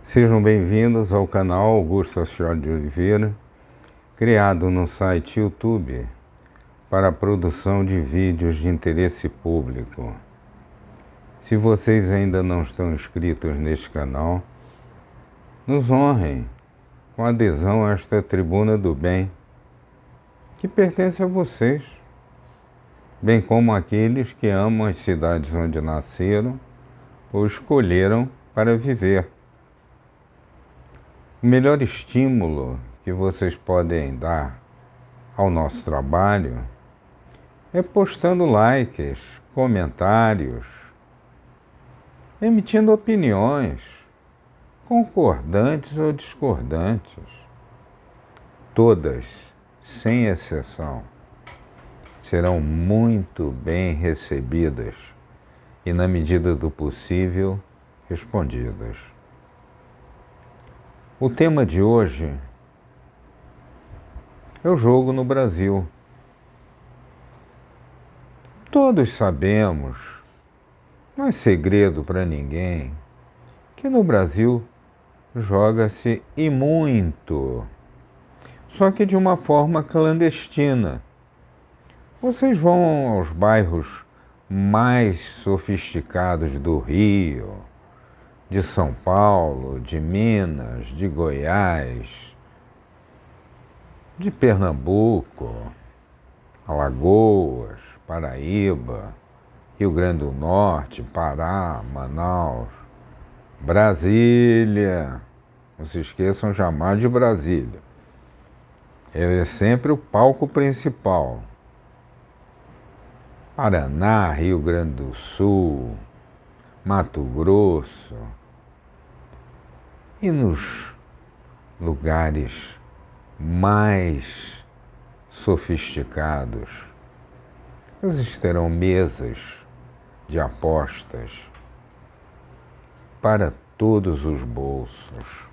Sejam bem-vindos ao canal Augusto Ascioli de Oliveira, criado no site YouTube para a produção de vídeos de interesse público. Se vocês ainda não estão inscritos neste canal, nos honrem com adesão a esta tribuna do bem, que pertence a vocês, bem como aqueles que amam as cidades onde nasceram ou escolheram para viver. O melhor estímulo que vocês podem dar ao nosso trabalho é postando likes, comentários, emitindo opiniões, concordantes ou discordantes. Todas, sem exceção, serão muito bem recebidas e, na medida do possível, respondidas. O tema de hoje é o jogo no Brasil. Todos sabemos, não é segredo para ninguém, que no Brasil joga-se e muito, só que de uma forma clandestina. Vocês vão aos bairros mais sofisticados do Rio, de São Paulo, de Minas, de Goiás, de Pernambuco, Alagoas, Paraíba, Rio Grande do Norte, Pará, Manaus, Brasília. Não se esqueçam jamais de Brasília. É sempre o palco principal. Paraná, Rio Grande do Sul, Mato Grosso, e nos lugares mais sofisticados, vocês terão mesas de apostas para todos os bolsos.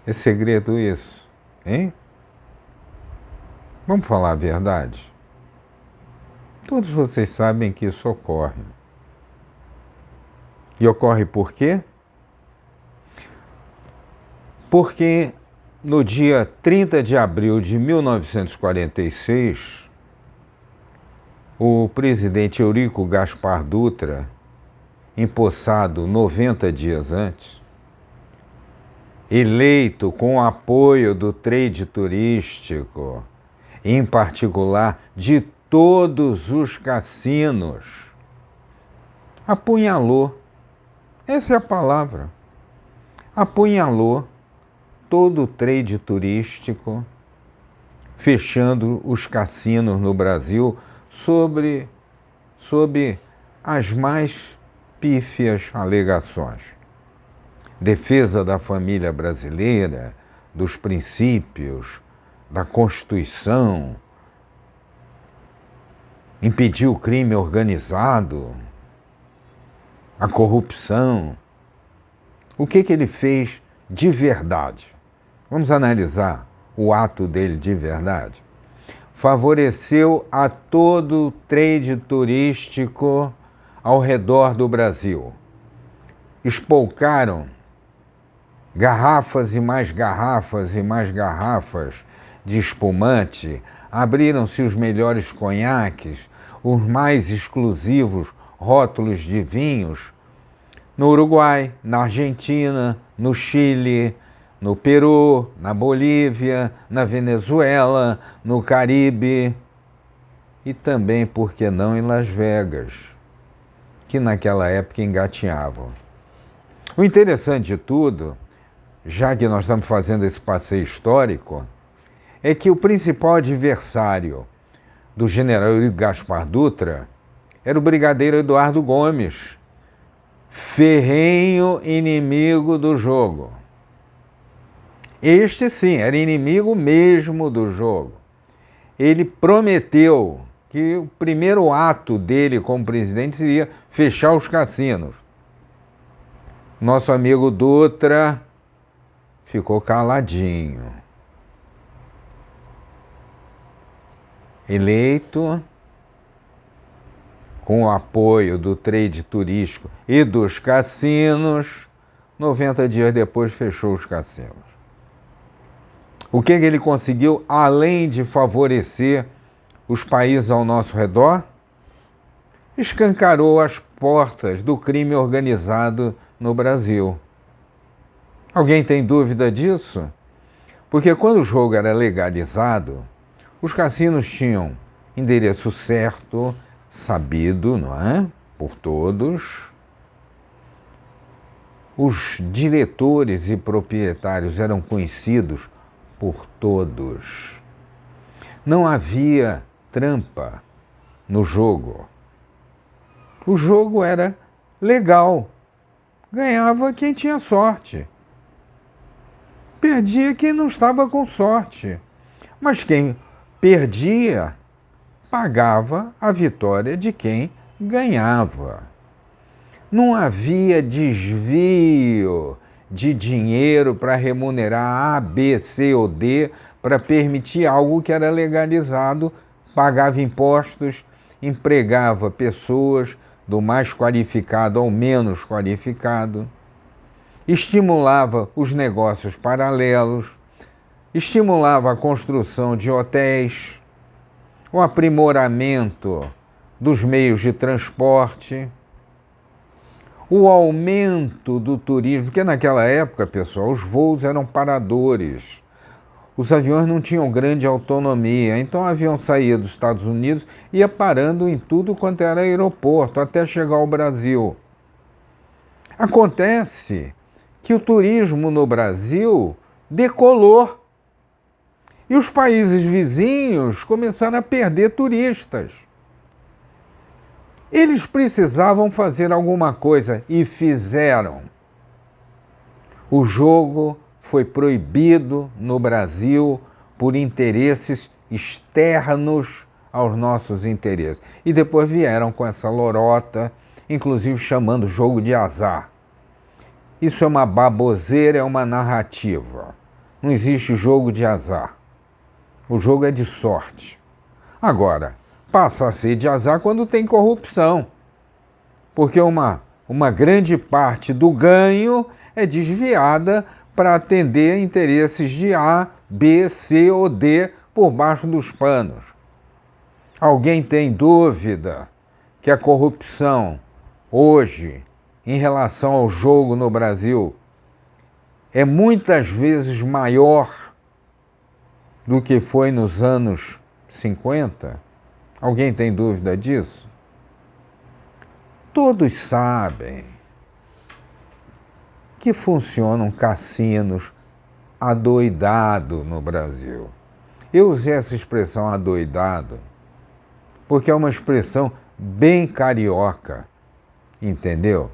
É segredo isso, hein? Vamos falar a verdade? Todos vocês sabem que isso ocorre. E ocorre por quê? Porque no dia 30 de abril de 1946, o presidente Eurico Gaspar Dutra, empossado 90 dias antes, eleito com o apoio do trade turístico, em particular de todos os cassinos, apunhalou. Essa é a palavra. Apunhalou todo o trade turístico, fechando os cassinos no Brasil sob as mais pífias alegações. Defesa da família brasileira, dos princípios, da Constituição, impedir o crime organizado, a corrupção. O que ele fez de verdade? Vamos analisar o ato dele de verdade. Favoreceu a todo o trade turístico ao redor do Brasil. Espolcaram garrafas e mais garrafas e mais garrafas de espumante, abriram-se os melhores conhaques, os mais exclusivos rótulos de vinhos, no Uruguai, na Argentina, no Chile, no Peru, na Bolívia, na Venezuela, no Caribe e também, por que não, em Las Vegas, que naquela época engatinhavam. O interessante de tudo, já que nós estamos fazendo esse passeio histórico, é que o principal adversário do general Eurico Gaspar Dutra era o brigadeiro Eduardo Gomes, ferrenho inimigo do jogo. Este sim, era inimigo mesmo do jogo. Ele prometeu que o primeiro ato dele como presidente seria fechar os cassinos. Nosso amigo Dutra ficou caladinho. Eleito com o apoio do trade turístico e dos cassinos, 90 dias depois fechou os cassinos. O que ele conseguiu, além de favorecer os países ao nosso redor? Escancarou as portas do crime organizado no Brasil. Alguém tem dúvida disso? Porque quando o jogo era legalizado, os cassinos tinham endereço certo, sabido, não é? Por todos. Os diretores e proprietários eram conhecidos por todos. Não havia trampa no jogo. O jogo era legal. Ganhava quem tinha sorte. Perdia quem não estava com sorte. Mas quem perdia pagava a vitória de quem ganhava. Não havia desvio de dinheiro para remunerar A, B, C ou D para permitir algo que era legalizado, pagava impostos, empregava pessoas do mais qualificado ao menos qualificado, estimulava os negócios paralelos, estimulava a construção de hotéis, o aprimoramento dos meios de transporte, o aumento do turismo, porque naquela época, pessoal, os voos eram paradores. Os aviões não tinham grande autonomia, então o avião saía dos Estados Unidos e ia parando em tudo quanto era aeroporto, até chegar ao Brasil. Acontece que o turismo no Brasil decolou. E os países vizinhos começaram a perder turistas. Eles precisavam fazer alguma coisa e fizeram. O jogo foi proibido no Brasil por interesses externos aos nossos interesses. E depois vieram com essa lorota, inclusive chamando jogo de azar. Isso é uma baboseira, é uma narrativa. Não existe jogo de azar. O jogo é de sorte. Agora, passa a ser de azar quando tem corrupção. Porque uma grande parte do ganho é desviada para atender interesses de A, B, C ou D por baixo dos panos. Alguém tem dúvida que a corrupção hoje, em relação ao jogo no Brasil, é muitas vezes maior do que foi nos anos 50? Alguém tem dúvida disso? Todos sabem que funcionam cassinos adoidado no Brasil. Eu usei essa expressão adoidado porque é uma expressão bem carioca, entendeu?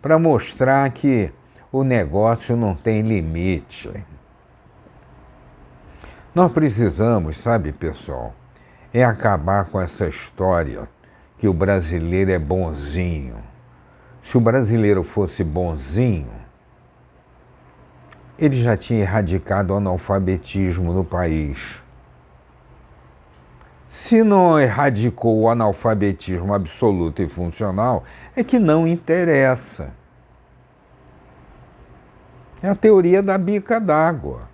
Para mostrar que o negócio não tem limite. Nós precisamos, sabe, pessoal, é acabar com essa história que o brasileiro é bonzinho. Se o brasileiro fosse bonzinho, ele já tinha erradicado o analfabetismo no país. Se não erradicou o analfabetismo absoluto e funcional, é que não interessa. É a teoria da bica d'água.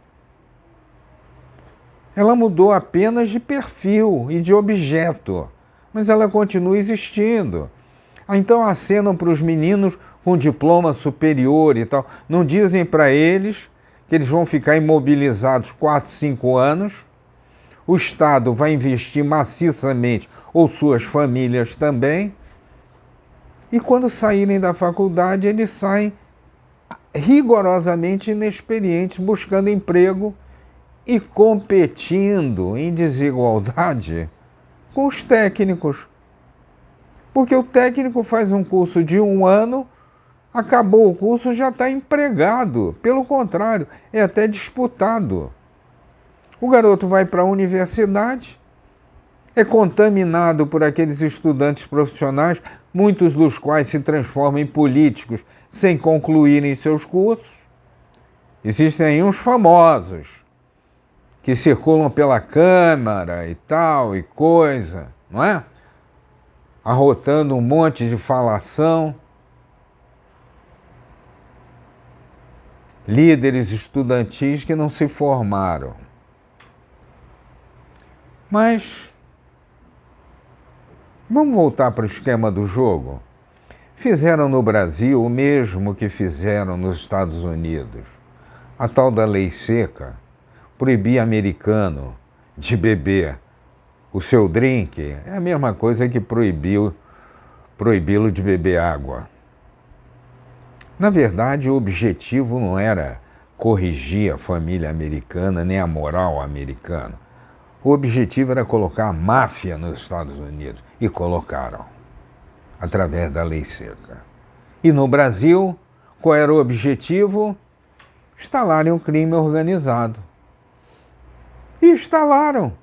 Ela mudou apenas de perfil e de objeto, mas ela continua existindo. Então acenam para os meninos com diploma superior e tal. Não dizem para eles que eles vão ficar imobilizados 4, 5 anos. O Estado vai investir maciçamente, ou suas famílias também. E quando saírem da faculdade, eles saem rigorosamente inexperientes, buscando emprego e competindo em desigualdade com os técnicos. Porque o técnico faz um curso de 1 ano, acabou o curso, já está empregado. Pelo contrário, é até disputado. O garoto vai para a universidade, é contaminado por aqueles estudantes profissionais, muitos dos quais se transformam em políticos sem concluírem seus cursos. Existem aí uns famosos que circulam pela Câmara e tal, e coisa, não é? Arrotando um monte de falação. líderes estudantis que não se formaram. Mas vamos voltar para o esquema do jogo. Fizeram no Brasil o mesmo que fizeram nos Estados Unidos. A tal da lei seca proibia americano de beber o seu drink. É a mesma coisa que proibi-lo de beber água. Na verdade, o objetivo não era corrigir a família americana nem a moral americana. O objetivo era colocar a máfia nos Estados Unidos. E colocaram, através da lei seca. E no Brasil, qual era o objetivo? Instalarem o crime organizado. E instalaram.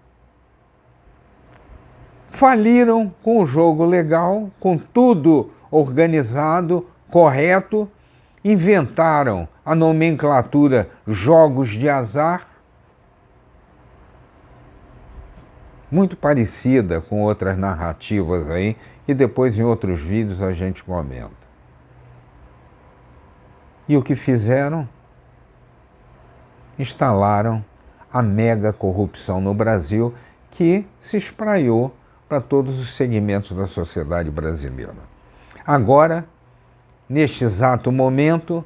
Faliram com o jogo legal, com tudo organizado, correto, inventaram a nomenclatura jogos de azar, muito parecida com outras narrativas aí, e depois em outros vídeos a gente comenta. E o que fizeram? Instalaram a mega corrupção no Brasil, que se espraiou para todos os segmentos da sociedade brasileira. Agora, neste exato momento,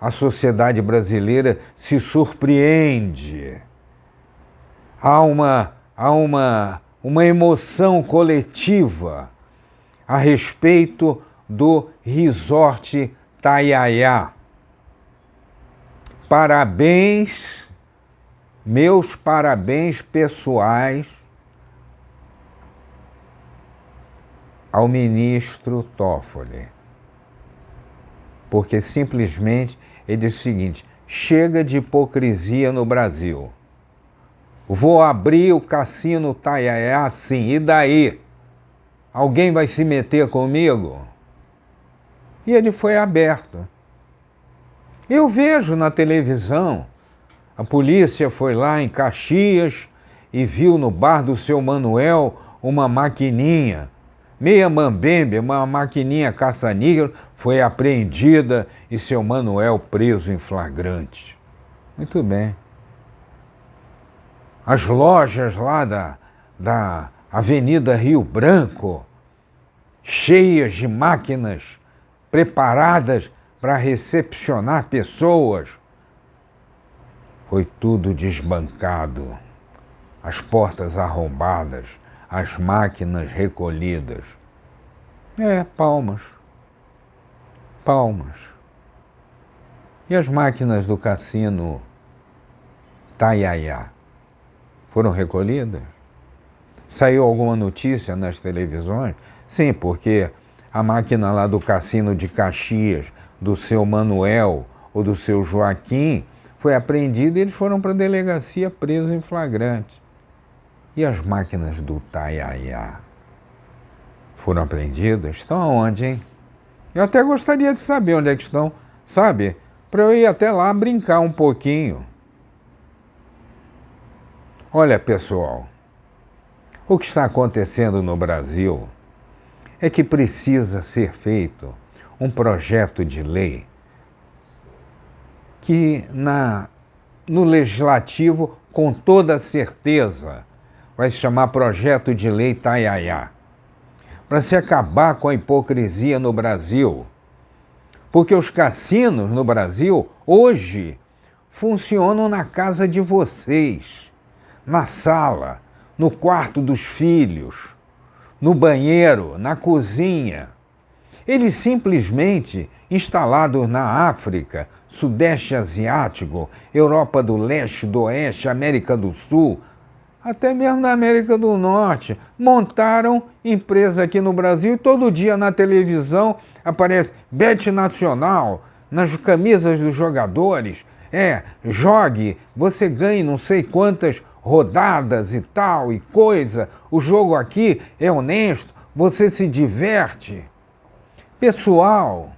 a sociedade brasileira se surpreende. Há uma emoção coletiva a respeito do Resort Taiaiá. Parabéns, meus parabéns pessoais ao ministro Toffoli, porque simplesmente ele disse o seguinte: chega de hipocrisia no Brasil. Vou abrir o cassino Taiaiá sim, e daí? Alguém vai se meter comigo? E ele foi aberto. Eu vejo na televisão, a polícia foi lá em Caxias e viu no bar do seu Manuel uma maquininha, meia mambembe, uma maquininha caça-níquel, foi apreendida e seu Manuel preso em flagrante. Muito bem. As lojas lá da Avenida Rio Branco, cheias de máquinas preparadas para recepcionar pessoas, foi tudo desbancado, as portas arrombadas, as máquinas recolhidas. Palmas. Palmas. E as máquinas do cassino Taiaiá foram recolhidas? Saiu alguma notícia nas televisões? Sim, porque a máquina lá do cassino de Caxias, do seu Manuel ou do seu Joaquim, foi apreendida e eles foram para a delegacia presos em flagrante. E as máquinas do Taiaiá foram apreendidas? Estão aonde, hein? Eu até gostaria de saber onde é que estão, sabe? Para eu ir até lá brincar um pouquinho. Olha, pessoal, o que está acontecendo no Brasil é que precisa ser feito um projeto de lei que no legislativo, com toda certeza, vai se chamar Projeto de Lei Taiaiá, para se acabar com a hipocrisia no Brasil. Porque os cassinos no Brasil, hoje, funcionam na casa de vocês, na sala, no quarto dos filhos, no banheiro, na cozinha. Eles simplesmente, instalados na África, Sudeste Asiático, Europa do Leste, do Oeste, América do Sul, até mesmo na América do Norte, montaram empresa aqui no Brasil e todo dia na televisão aparece Bet Nacional, nas camisas dos jogadores. Jogue, você ganhe não sei quantas rodadas e tal e coisa. O jogo aqui é honesto, você se diverte. Pessoal,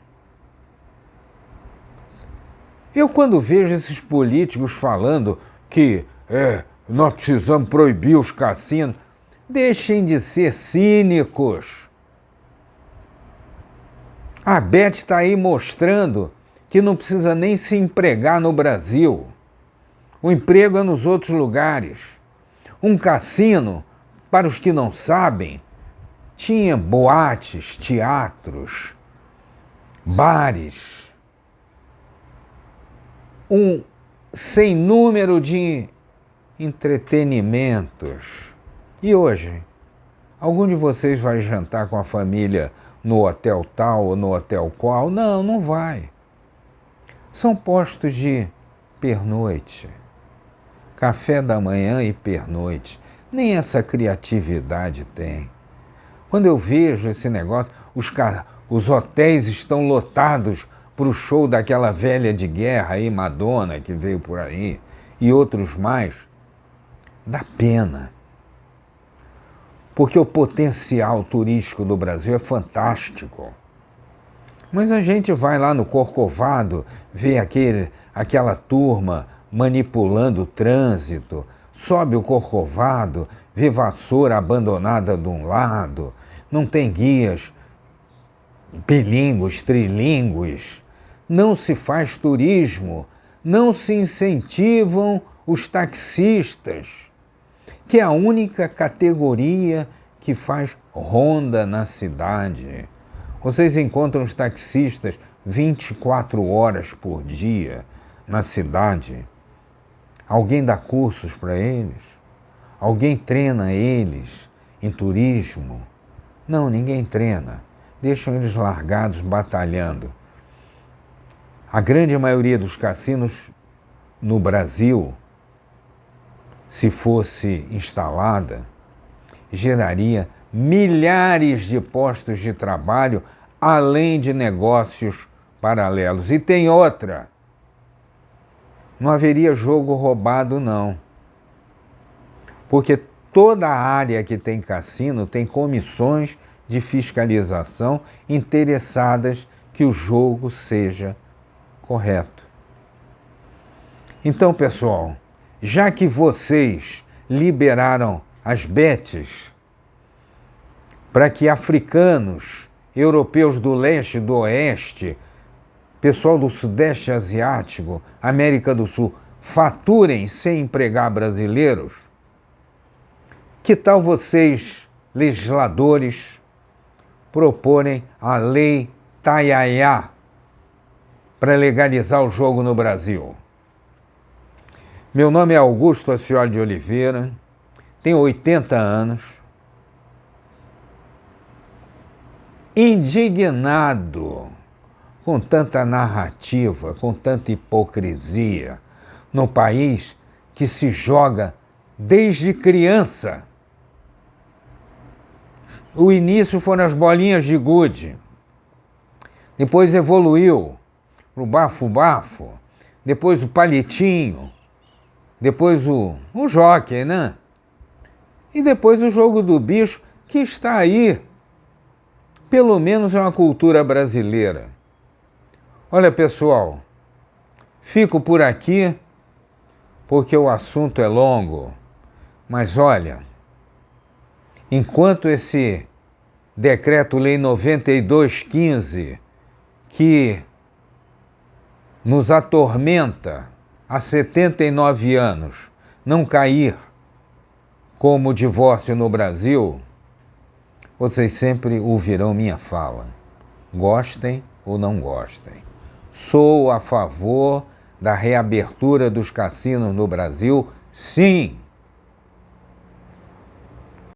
eu quando vejo esses políticos falando que nós precisamos proibir os cassinos, deixem de ser cínicos. A Bet está aí mostrando que não precisa nem se empregar no Brasil. O emprego é nos outros lugares. Um cassino, para os que não sabem, tinha boates, teatros, bares, um sem número de entretenimentos. E hoje, algum de vocês vai jantar com a família no hotel tal ou no hotel qual? Não, não vai. São postos de pernoite, café da manhã e pernoite. Nem essa criatividade tem. Quando eu vejo esse negócio, os hotéis estão lotados para o show daquela velha de guerra aí, Madonna, que veio por aí, e outros mais, dá pena. Porque o potencial turístico do Brasil é fantástico. Mas a gente vai lá no Corcovado, vê aquela turma manipulando o trânsito, sobe o Corcovado, vê vassoura abandonada de um lado, não tem guias bilíngues, trilíngues, não se faz turismo, não se incentivam os taxistas, que é a única categoria que faz ronda na cidade. Vocês encontram os taxistas 24 horas por dia na cidade. Alguém dá cursos para eles? Alguém treina eles em turismo? Não, ninguém treina. Deixam eles largados, batalhando. A grande maioria dos cassinos no Brasil, se fosse instalada, geraria milhares de postos de trabalho, além de negócios paralelos. E tem outra. Não haveria jogo roubado, não. Porque toda a área que tem cassino tem comissões de fiscalização interessadas que o jogo seja correto. Então, pessoal, já que vocês liberaram as bets para que africanos, europeus do leste e do oeste, pessoal do sudeste asiático, América do Sul, faturem sem empregar brasileiros, que tal vocês, legisladores, proporem a lei Taiaiá para legalizar o jogo no Brasil? Meu nome é Augusto Ascioli de Oliveira, tenho 80 anos, indignado com tanta narrativa, com tanta hipocrisia, num país que se joga desde criança. O início foram as bolinhas de gude, depois evoluiu para o bafo-bafo, depois o palitinho, depois o jockey, né? E depois o jogo do bicho, que está aí. Pelo menos é uma cultura brasileira. Olha, pessoal, fico por aqui porque o assunto é longo. Mas olha, enquanto esse Decreto-Lei 9215, que nos atormenta há 79 anos, não cair como o divórcio no Brasil, vocês sempre ouvirão minha fala. Gostem ou não gostem. Sou a favor da reabertura dos cassinos no Brasil, sim!